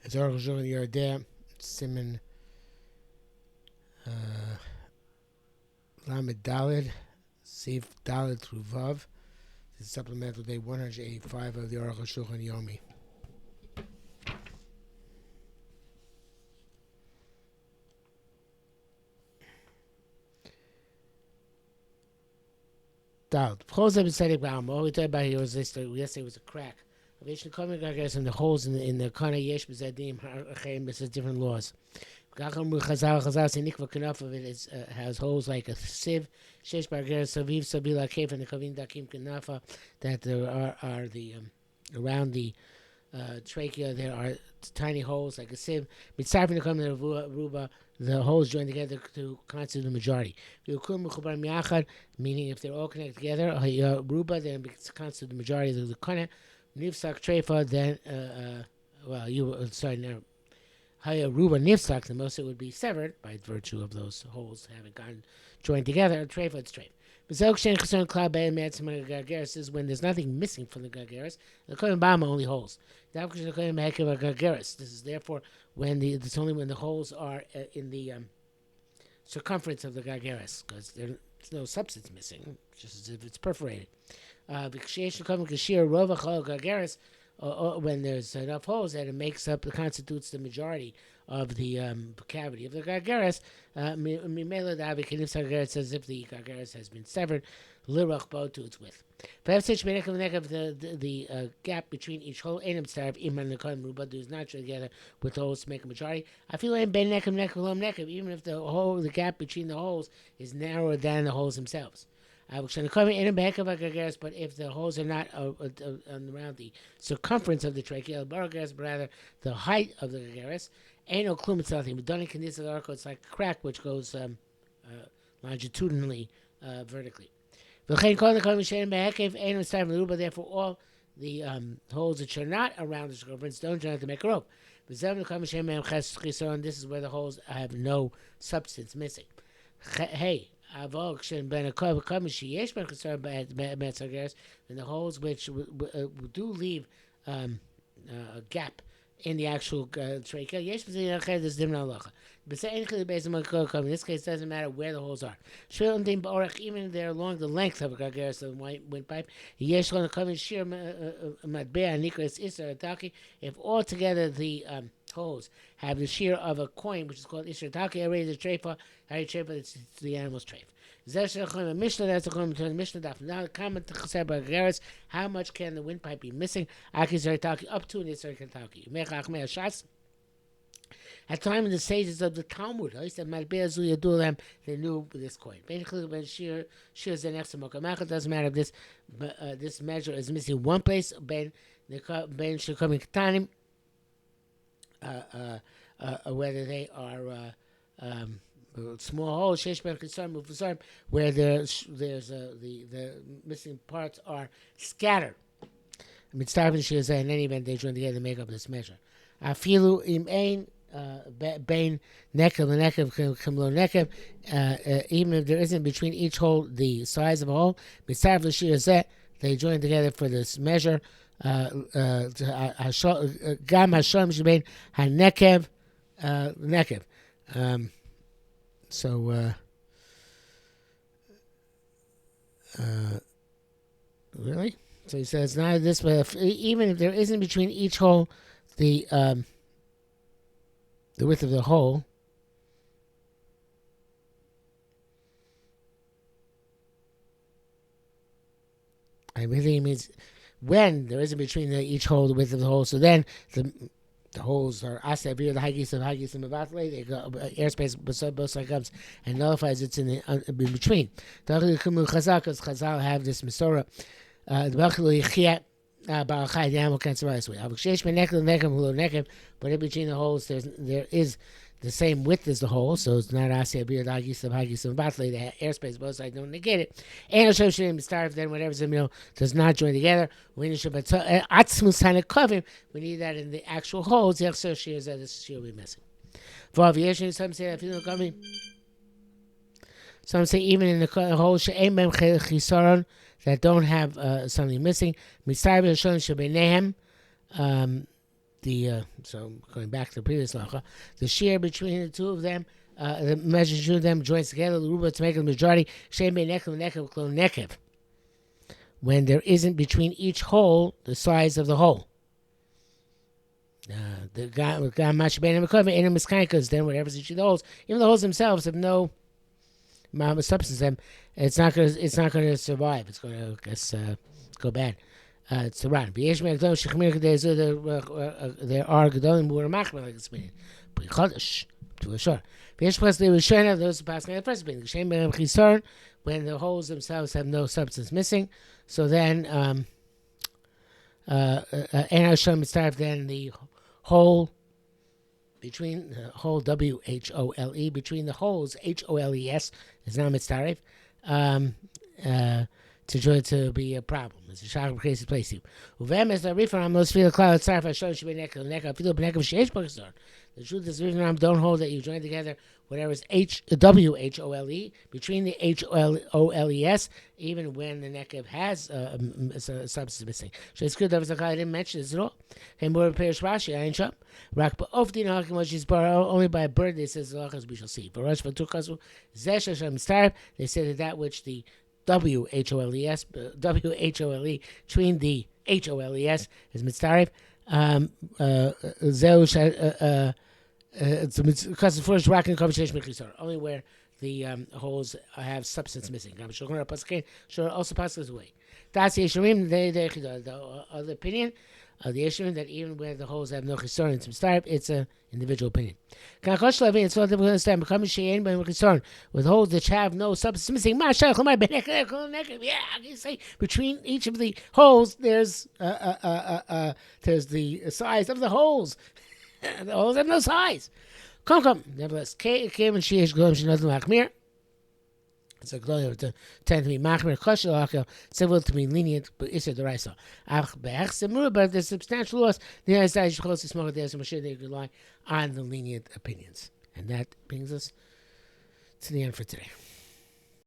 It's Arukh HaShulchan Yardeh, Siman Lamed Dalid, Sif Dalid through Vav. This is Supplemental Day 185 of the Arukh HaShulchan Yomi. Dalid. B'chol zeh b'tzedek b'alma. All we talked about here was this. Yesterday was a crack. Avishnu coming gagas and the holes in the kana yesh b'zedim ha'achem. This is different laws. Chazal say nikva kanaf of it is, has holes like a sieve. Shesh barger saviv sabila kef and the kavin dakim kanafa that there are the around the trachea there are tiny holes like a sieve. Mitzarfin to come to ruba, the holes join together to constitute the majority. Meaning if they're all connected together, ruba then constitute the majority of the kana. Nifsak trefa then now. Haya ruba nifsak, the most it would be severed by virtue of those holes having gotten joined together. Trefa, it's treif. This is when there's nothing missing from the gargeris. The kohen bama only holes. This is therefore when it's only when the holes are in the circumference of the gargeris, because there's no substance missing, just as if it's perforated. When there's enough holes that it constitutes the majority of the cavity of the gargeris, it says if the gargeris has been severed, lirach bow to its width. The gap between each hole is not together with the holes to make a majority. I feel like even if the gap between the holes is narrower than the holes themselves. But if the holes are not around the circumference of the trachea, but rather the height of the gargeris, ain't no clue it's nothing. But it's like a crack which goes longitudinally, vertically. Therefore, all the holes which are not around the circumference don't join to make a rope. This is where the holes have no substance missing. Hey. When the holes which do leave a gap in the actual trachea, in this case, it doesn't matter where the holes are. Even if they're along the length of a gargeris, the windpipe, if altogether the holes have the shear of a coin, which is called Isrataki, the trefa, it's the animal's treif. That's the Mishnah. Now, comment to Chaser, how much can the windpipe be missing? Up to an Isrataki. At the time of the sages of the Talmud, they knew this coin. It doesn't matter if this measure is missing one place, whether they are small holes, where the missing parts are scattered. In any event, they join together to make up this measure. Afilu im ein bein nekev nekev kamlo nekev. Even if there isn't between each hole the size of a hole, they join together for this measure. Gam hashom shebein hanekev nekev. Really? So he says now this, but even if there isn't between each hole the width of the hole, I think he means when there isn't between each hole the width of the hole. So then the holes are asavir, the hagis and mabatle. They go airspace both sides and nullifies it's in between. Chazal have this Masorah. The animal can't survive this way. But in between the holes, there is the same width as the hole, so it's not asavir, the hagis and mabatle. The airspace both sides don't negate it. And then whatever's in the middle does not join together. We need that in the actual holes. This shear will be missing. Some say even in the holes that don't have something missing. So going back to the previous lacha, the shear between the two of them, the measure between of them joins together, the ruba to make the majority, shem be nekev nekev klon nekev. When there isn't between each hole the size of the hole. The guy much better in because then whatever's between the holes, even the holes themselves have no substance. Them, it's not gonna survive. It's gonna go bad. It's the run. There are gedolim who are machmer like it's meaning. Chodesh to a shore. Those passing at the first beginning. When the holes themselves have no substance missing, so then then the hole between the hole WHOLE between the holes HOLES is now mitzaref to be a problem. It's a shach case place you. Uvem is the refer most feel cloud tzaref HaShulchan should be neck feel neck of sheish pakistan. The truth is, don't hold that you join together whatever is WHOLE between the HOLES, even when the nekev has a substance missing. So it's good that I didn't mention this at all. Hey, more Perish Rashi, I ain't shop. Rak often hakim was she's only by a bird. They says as we shall see. For Rosh Vatukasu Zesh Hashem Starb. They say that which the WHOLES between the HOLES is mitzaref. It's because the first rock and conversation only where the holes have substance missing. Also passes away. That's the Yeshurim. The other opinion of the Yeshurim that even where the holes have no chisor and some starb, it's an individual opinion. It's all difficult to understand. With holes that have no substance missing. Yeah, you say between each of the holes there's the size of the holes. The holes have no size. Come. Nevertheless, came and she is going. She doesn't machmir. It's a glory to tend to be machmir. Koshel civil to be lenient, but it's a deraisa. But there's substantial loss. The other side is close to smoke. There's some shit they rely on the lenient opinions, and that brings us to the end for today.